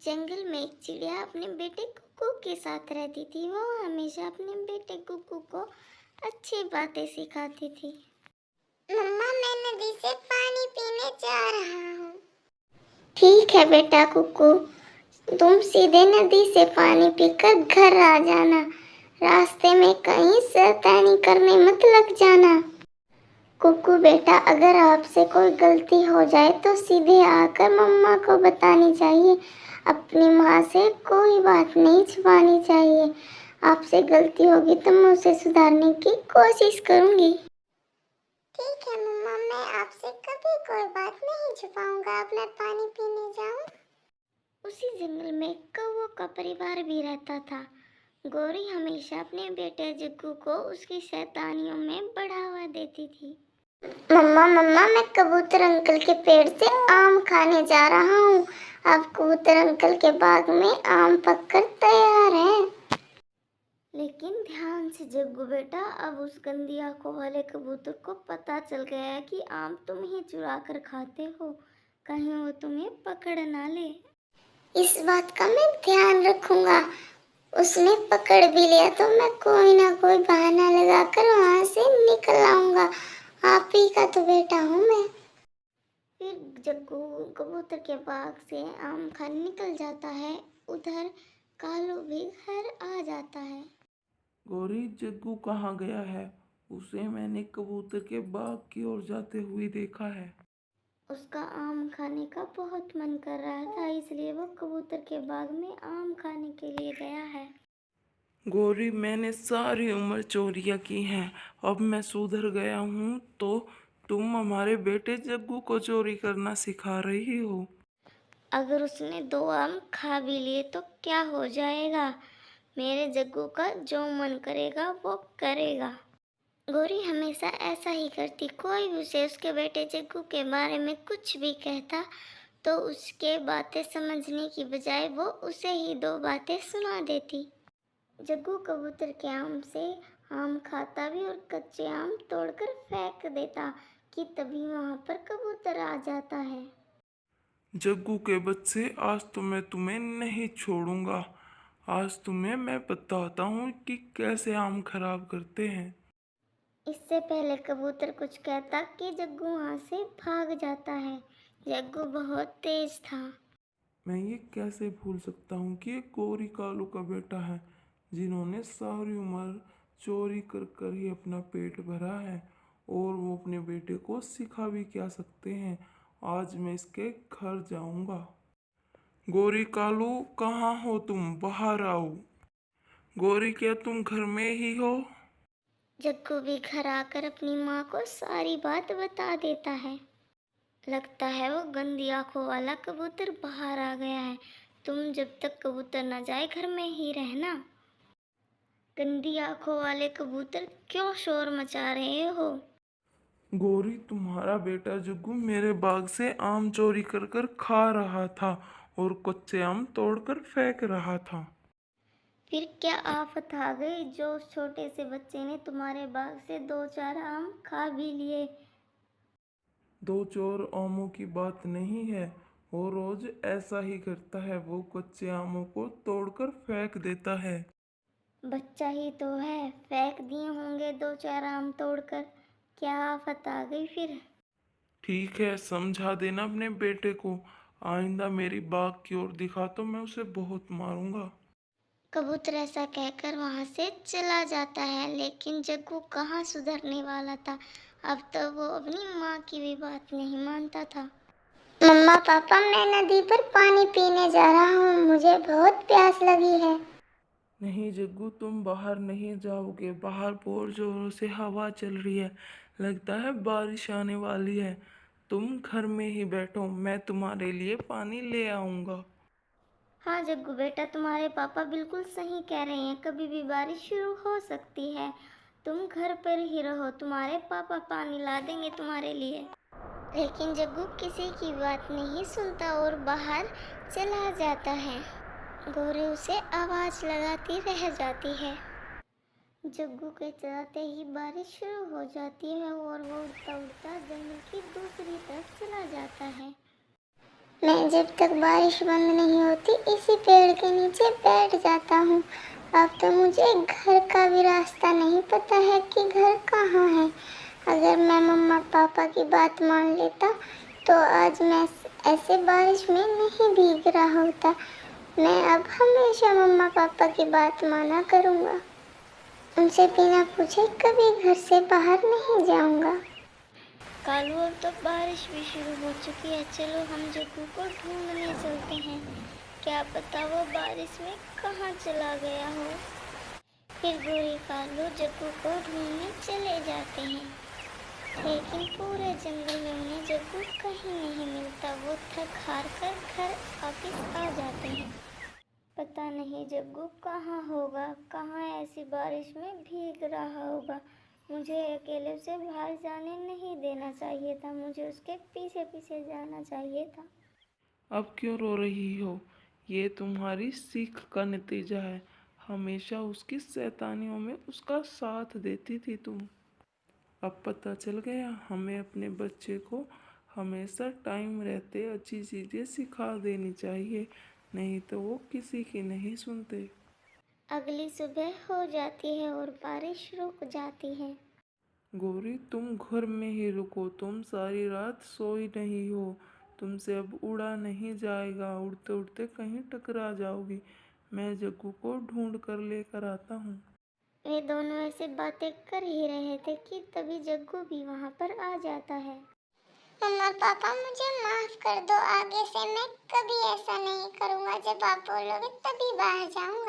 जंगल में एक चिड़िया अपने बेटे कुकू के साथ रहती थी। वो हमेशा अपने बेटे कुकू को अच्छी बातें सिखाती थी। मम्मा, मैं नदी से पानी पीने जा रहा हूँ। ठीक है बेटा कुकू, तुम सीधे नदी से पानी पीकर घर आ जाना। रास्ते में कहीं शैतानी करने मत लग जाना। कुकू बेटा, अगर आपसे कोई गलती हो जाए तो सीधे आकर मम्मा को बतानी चाहिए। अपनी माँ से कोई बात नहीं छुपानी चाहिए। आपसे गलती होगी तो मैं उसे सुधारने की कोशिश करूंगी। ठीक है मम्मा, मैं आपसे कभी कोई बात नहीं छुपाऊंगा। अब मैं पानी पीने जाऊं। उसी जंगल में कौवों का परिवार भी रहता था। गौरी हमेशा अपने बेटे जग्गू को उसकी शैतानियों में बढ़ावा देती थी। मम्मा मम्मा, मैं कबूतर अंकल के पेड़ से आम खाने जा रहा हूँ। अब कबूतर अंकल के बाग में आम पककर तैयार है। लेकिन ध्यान से जग्गू बेटा, अब उस गंदी आंखों वाले कबूतर को पता चल गया है कि आम तुम ही चुरा कर खाते हो। कहीं वो तुम्हें पकड़ ना ले। इस बात का मैं ध्यान रखूंगा। उसने पकड़ भी लिया तो मैं कोई ना कोई बहाना लगाकर वहां से निकल आऊंगा। आप ही का तो बेटा हूँ मैं। फिर जग्गू कबूतर के बाग से आम खाने निकल जाता है। उधर कालू भी घर आ जाता है। गौरी, जग्गू कहाँ गया है? उसे मैंने कबूतर के बाग की ओर जाते हुए देखा है। उसका आम खाने का बहुत मन कर रहा था, इसलिए वो कबूतर के बाग में आम खाने के लिए गया है। गौरी, मैंने सारी उम्र चोरियाँ की हैं। अब मैं सुधर गया हूँ तो तुम हमारे बेटे जग्गू को चोरी करना सिखा रही हो। अगर उसने 2 आम खा भी लिए तो क्या हो जाएगा? मेरे जग्गू का जो मन करेगा वो करेगा। गौरी हमेशा ऐसा ही करती। कोई भी उसे उसके बेटे जग्गू के बारे में कुछ भी कहता तो उसके बातें समझने की बजाय वो उसे ही 2 बातें सुना देती। जग्गू कबूतर के आम से आम खाता भी और कच्चे आम तोड़कर फेंक देता कि तभी वहां पर कबूतर आ जाता है। जग्गू के बच्चे, आज तो मैं तुम्हें नहीं छोड़ूंगा। आज तुम्हें मैं बताता हूँ कि कैसे आम खराब करते हैं। इससे पहले कबूतर कुछ कहता कि जग्गू वहां से भाग जाता है। जग्गू बहुत तेज था। मैं ये कैसे भूल सकता हूँ कि ये गौरी कालू का बेटा है, जिन्होंने सारी उम्र चोरी कर कर ही अपना पेट भरा है। और वो अपने बेटे को सिखा भी क्या सकते हैं। आज मैं इसके घर जाऊंगा। गौरी कालू, कहाँ हो तुम? बाहर आओ। गौरी, क्या तुम घर में ही हो? जग्गू भी घर आकर अपनी माँ को सारी बात बता देता है। लगता है वो गंदी आंखों वाला कबूतर बाहर आ गया है। तुम जब तक कबूतर न जाए घर में ही रहना। गंदी आंखों वाले कबूतर, क्यों शोर मचा रहे हो? गौरी, तुम्हारा बेटा जग्गू मेरे बाग से आम चोरी कर कर खा रहा था और कच्चे आम तोड़कर फेंक रहा था। फिर क्या आफत आ गई जो उस छोटे से बच्चे ने तुम्हारे बाग से 2-4 आम खा भी लिए? दो चोर आमों की बात नहीं है। वो रोज ऐसा ही करता है। वो कच्चे आमों को तोड़कर फेंक देता है। बच्चा ही तो है, फेंक दिए होंगे 2-4 आम तोड़कर। क्या आफत आ गई फिर? ठीक है, समझा देना अपने बेटे को। आइंदा मेरी बाग की ओर दिखा तो मैं उसे बहुत मारूंगा। कबूतर ऐसा कहकर वहां से चला जाता है, लेकिन जग्गू कहाँ सुधरने वाला था। अब तो वो अपनी माँ की भी बात नहीं मानता था। मम्मा पापा, मैं नदी पर पानी पीने जा रहा हूँ। मुझे बहुत प्यास लगी है। नहीं जग्गू, तुम बाहर नहीं जाओगे। बाहर बहुत जोरों से हवा चल रही है। लगता है बारिश आने वाली है। तुम घर में ही बैठो, मैं तुम्हारे लिए पानी ले आऊंगा। हाँ जग्गू बेटा, तुम्हारे पापा बिल्कुल सही कह रहे हैं। कभी भी बारिश शुरू हो सकती है। तुम घर पर ही रहो, तुम्हारे पापा पानी ला देंगे तुम्हारे लिए। लेकिन जग्गू किसी की बात नहीं सुनता और बाहर चला जाता है। गौरी उसे आवाज लगाती रह जाती है। जग्गू के जाते ही बारिश शुरू हो जाती है और वो उड़ता उड़ता जंगल की दूसरी तरफ चला जाता है। मैं जब तक बारिश बंद नहीं होती इसी पेड़ के नीचे बैठ जाता हूँ। अब तो मुझे घर का भी रास्ता नहीं पता है कि घर कहाँ है। अगर मैं मम्मा पापा की बात मान लेता तो आज मैं ऐसे बारिश में नहीं भीग रहा होता। मैं अब हमेशा मम्मा पापा की बात माना करूँगा। उनसे बिना पूछे कभी घर से बाहर नहीं जाऊँगा। कालू, अब तो बारिश भी शुरू हो चुकी है। चलो हम जग्गू को ढूंढने चलते हैं। क्या पता वो बारिश में कहाँ चला गया हो। फिर गोरी कालू जग्गू को ढूंढने चले जाते हैं, लेकिन पूरे जंगल में उन्हें जग्गू कहीं नहीं मिलता। वो थक हार कर घर वापिस आ जाते हैं। पता नहीं जग्गू कहाँ होगा, कहाँ ऐसी बारिश में भीग रहा होगा। मुझे अकेले से बाहर जाने नहीं देना चाहिए था। मुझे उसके पीछे पीछे जाना चाहिए था। अब क्यों रो रही हो? ये तुम्हारी सीख का नतीजा है। हमेशा उसकी शैतानियों में उसका साथ देती थी तुम। अब पता चल गया, हमें अपने बच्चे को हमेशा टाइम रहते अच्छी चीज़ें सिखा देनी चाहिए, नहीं तो वो किसी की नहीं सुनते। अगली सुबह हो जाती है और बारिश रुक जाती है। गौरी, तुम घर में ही रुको, तुम सारी रात सोई नहीं हो। तुमसे अब उड़ा नहीं जाएगा, उड़ते उड़ते कहीं टकरा जाओगी। मैं जग्गू को ढूंढ कर लेकर आता हूँ। वे दोनों ऐसे बातें कर ही रहे थे कि तभी जग्गू भी वहाँ पर आ जाता है। मम्मा पापा, मुझे माफ कर दो। आगे से मैं कभी ऐसा नहीं करूँगा। जब आप बोलोगे तभी बाहर जाऊँगा।